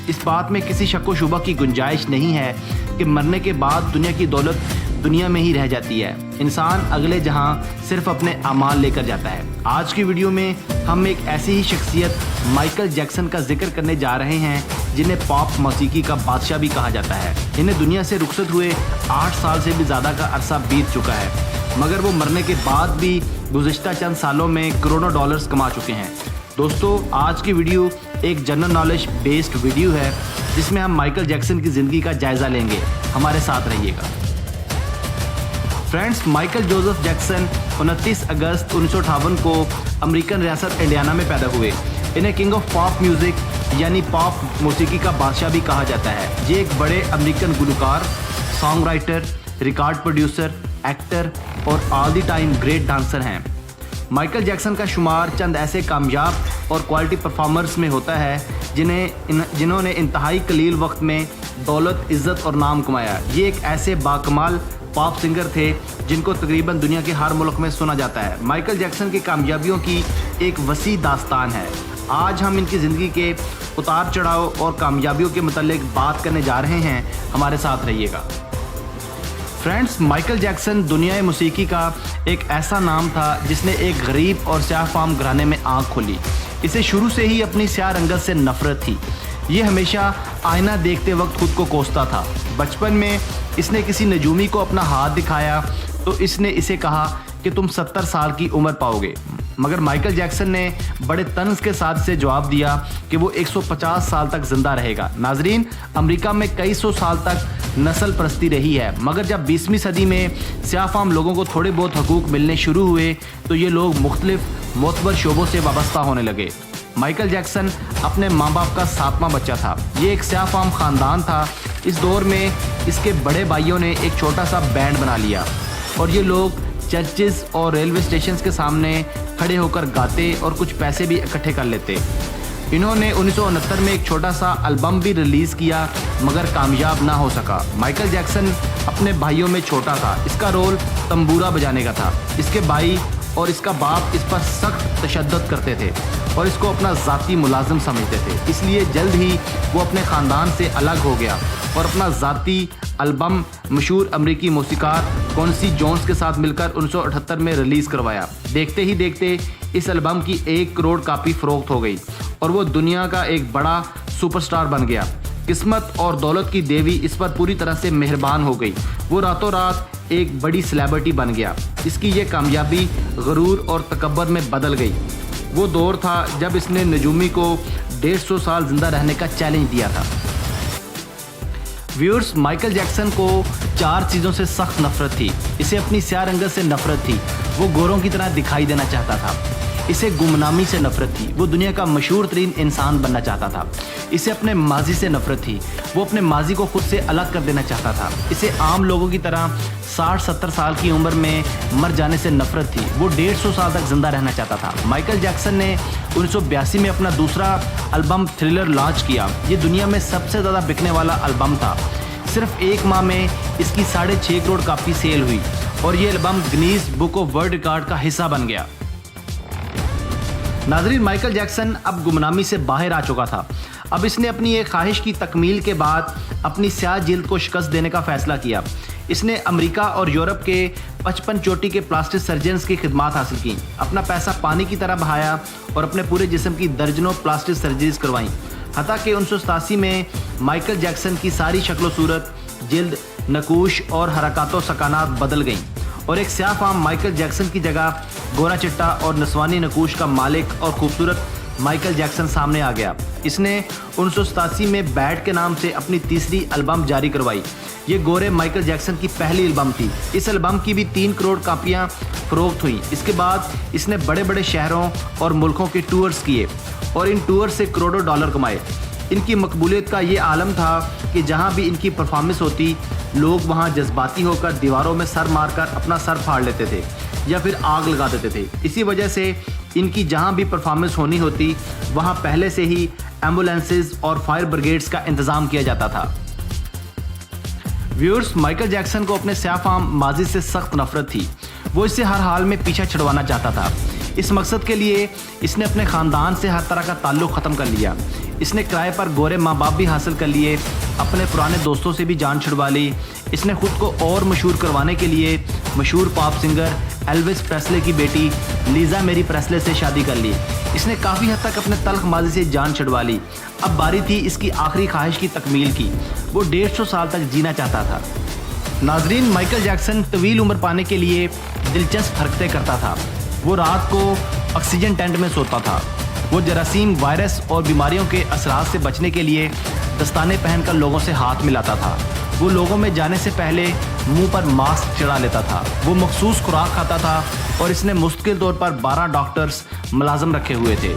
इस बात में किसी शक व शुबा की गुंजाइश नहीं है कि मरने के बाद दुनिया की दौलत दुनिया में ही रह जाती है। इंसान अगले जहां सिर्फ अपने अमाल लेकर जाता है। आज की वीडियो में हम एक ऐसी ही शख्सियत माइकल जैक्सन का जिक्र करने जा रहे हैं जिन्हें पॉप मौसीकी का बादशाह भी कहा जाता है। इन्हें दुनिया से रुखसत हुए 8 साल से भी ज़्यादा का अरसा बीत चुका है, मगर वो मरने के बाद भी गुज़िश्ता चंद सालों में करोड़ों डॉलर्स कमा चुके हैं। दोस्तों, आज की वीडियो एक जनरल नॉलेज बेस्ड वीडियो है जिसमें हम माइकल जैक्सन की ज़िंदगी का जायज़ा लेंगे। हमारे साथ रहिएगा। फ्रेंड्स, माइकल जोसेफ जैक्सन 29 अगस्त 1958 को अमेरिकन रियासत इंडियाना में पैदा हुए। इन्हें किंग ऑफ पॉप म्यूज़िक यानी पॉप मौसीकी का बादशाह भी कहा जाता है। ये एक बड़े अमेरिकन गुलकार, song writer, record producer, actor और all the time great dancer हैं। माइकल जैक्सन का शुमार चंद ऐसे कामयाब और क्वालिटी परफॉर्मर्स में होता है जिन्होंने इंतहाई कलील वक्त में दौलत, इज़्ज़त और नाम कमाया। ये एक ऐसे बाकमाल पॉप सिंगर थे जिनको तकरीबन दुनिया के हर मुल्क में सुना जाता है। माइकल जैक्सन की कामयाबियों की एक वसी दास्तान है। आज हम इनकी ज़िंदगी के उतार चढ़ाव और कामयाबियों के मुतालिक बात करने जा रहे हैं। हमारे साथ रहिएगा। फ्रेंड्स, माइकल जैक्सन दुनिया मौसीकी का एक ऐसा नाम था जिसने एक गरीब और स्याह फाम घराने में आँख खोली। इसे शुरू से ही अपनी स्याह रंगत से नफरत थी। ये हमेशा आईना देखते वक्त खुद को कोसता था। बचपन में इसने किसी नजूमी को अपना हाथ दिखाया तो इसने इसे कहा कि तुम 70 साल की उम्र पाओगे, मगर माइकल जैक्सन ने बड़े तंज के साथ इसे जवाब दिया कि वो 150 साल तक जिंदा रहेगा। नाजरीन, अमेरिका में कई सौ साल तक नस्ल परस्ती रही है, मगर जब 20वीं सदी में स्याह-फाम लोगों को थोड़े बहुत हकूक मिलने शुरू हुए तो ये लोग मुख्तलिफ मोतबर शोबों से वाबस्ता होने लगे। माइकल जैक्सन अपने माँ बाप का 7वां बच्चा था। ये एक स्याह-फाम ख़ानदान था। इस दौर में इसके बड़े भाइयों ने एक छोटा सा बैंड बना लिया और ये लोग चर्चेस और रेलवे स्टेशन के सामने खड़े होकर गाते और कुछ पैसे भी इकट्ठे कर लेते। इन्होंने 1969 में एक छोटा सा एल्बम भी रिलीज़ किया, मगर कामयाब ना हो सका। माइकल जैक्सन अपने भाइयों में छोटा था। इसका रोल तंबूरा बजाने का था। इसके भाई और इसका बाप इस पर सख्त तशद्दुद करते थे और इसको अपना ज़ाती मुलाजिम समझते थे। इसलिए जल्द ही वो अपने ख़ानदान से अलग हो गया और अपना ज़ाती एल्बम मशहूर अमेरिकी मौसीकार क्विंसी जोन्स के साथ मिलकर 1978 में रिलीज़ करवाया। देखते ही देखते इस एल्बम की 1 करोड़ कापी फ़रोख्त हो गई और वो दुनिया का एक बड़ा सुपरस्टार बन गया। किस्मत और दौलत की देवी इस पर पूरी तरह से मेहरबान हो गई। वो रातों रात एक बड़ी सेलिब्रिटी बन गया। इसकी ये कामयाबी गरूर और तकब्बर में बदल गई। वो दौर था जब इसने नजूमी को 150 साल जिंदा रहने का चैलेंज दिया था। व्यूअर्स, माइकल जैक्सन को 4 चीज़ों से सख्त नफरत थी। इसे अपनी स्याह रंगत से नफरत थी। वो गोरों की तरह दिखाई देना चाहता था। इसे गुमनामी से नफरत थी। वो दुनिया का मशहूर तरीन इंसान बनना चाहता था। इसे अपने माजी से नफरत थी। वो अपने माजी को खुद से अलग कर देना चाहता था। इसे आम लोगों की तरह 60-70 साल की उम्र में मर जाने से नफरत थी। वो 150 साल तक जिंदा रहना चाहता था। माइकल जैक्सन ने 1982 में अपना दूसरा एल्बम थ्रिलर लॉन्च किया। ये दुनिया में सबसे ज़्यादा बिकने वाला एल्बम था। सिर्फ 1 माह में इसकी 6.5 करोड़ कापी सेल हुई और ये album Guinness book of world record का हिस्सा बन गया। नाज़रीन, माइकल जैक्सन अब गुमनामी से बाहर आ चुका था। अब इसने अपनी एक ख्वाहिश की तकमील के बाद अपनी स्याह जिल्द को शिकस्त देने का फ़ैसला किया। इसने अमेरिका और यूरोप के 55 चोटी के प्लास्टिक सर्जन्स की खिदमात हासिल की, अपना पैसा पानी की तरह बहाया और अपने पूरे जिस्म की दर्जनों प्लास्टिक सर्जरीज करवाईं। हत्ता कि 1987 में माइकल जैक्सन की सारी शक्ल सूरत, जिल्द, नकूश और हरकतों सकानात बदल गईं और एक स्याह फाम माइकल जैक्सन की जगह गोरा चिट्टा और नस्वानी नकूश का मालिक और खूबसूरत माइकल जैक्सन सामने आ गया। इसने 1987 में बैड के नाम से अपनी तीसरी एल्बम जारी करवाई। ये गोरे माइकल जैक्सन की पहली एल्बम थी। इस एल्बम की भी 3 करोड़ कापियाँ फ़रोख्त हुई। इसके बाद इसने बड़े बड़े शहरों और मुल्कों के टूर्स किए और इन टूर से करोड़ों डॉलर कमाए। इनकी मकबूलियत का ये आलम था कि जहाँ भी इनकी परफॉर्मेंस होती, लोग वहाँ जज्बाती होकर दीवारों में सर मारकर अपना सर फाड़ लेते थे या फिर आग लगा देते थे। इसी वजह से इनकी जहाँ भी परफॉर्मेंस होनी होती, वहाँ पहले से ही एम्बुलेंसेज और फायर ब्रिगेड्स का इंतज़ाम किया जाता था। व्यूअर्स, माइकल जैक्सन को अपने स्याह फाम माजी से सख्त नफरत थी। वो इससे हर हाल में पीछा छुड़वाना चाहता था। इस मकसद के लिए इसने अपने ख़ानदान से हर तरह का ताल्लुक़ ख़त्म कर लिया। इसने किराए पर गोरे माँ बाप भी हासिल कर लिए, अपने पुराने दोस्तों से भी जान छुड़वा ली। इसने ख़ुद को और मशहूर करवाने के लिए मशहूर पॉप सिंगर एल्विस प्रेस्ले की बेटी लीज़ा मेरी प्रेस्ले से शादी कर ली। इसने काफ़ी हद तक अपने तल्ख माजी से जान छुड़वा ली। अब बारी थी इसकी आखिरी ख्वाहिश की तकमील की। वो 150 साल तक जीना चाहता था। नाजरीन, माइकल जैक्सन तवील उम्र पाने के लिए दिलचस्प हरकतें करता था। वो रात को ऑक्सीजन टेंट में सोता था। वो जरासीम, वायरस और बीमारियों के असरात से बचने के लिए दस्ताने पहनकर लोगों से हाथ मिलाता था। वो लोगों में जाने से पहले मुंह पर मास्क चढ़ा लेता था। वो मखसूस खुराक खाता था और इसने मुस्तकिल तौर पर 12 डॉक्टर्स मुलाजम रखे हुए थे।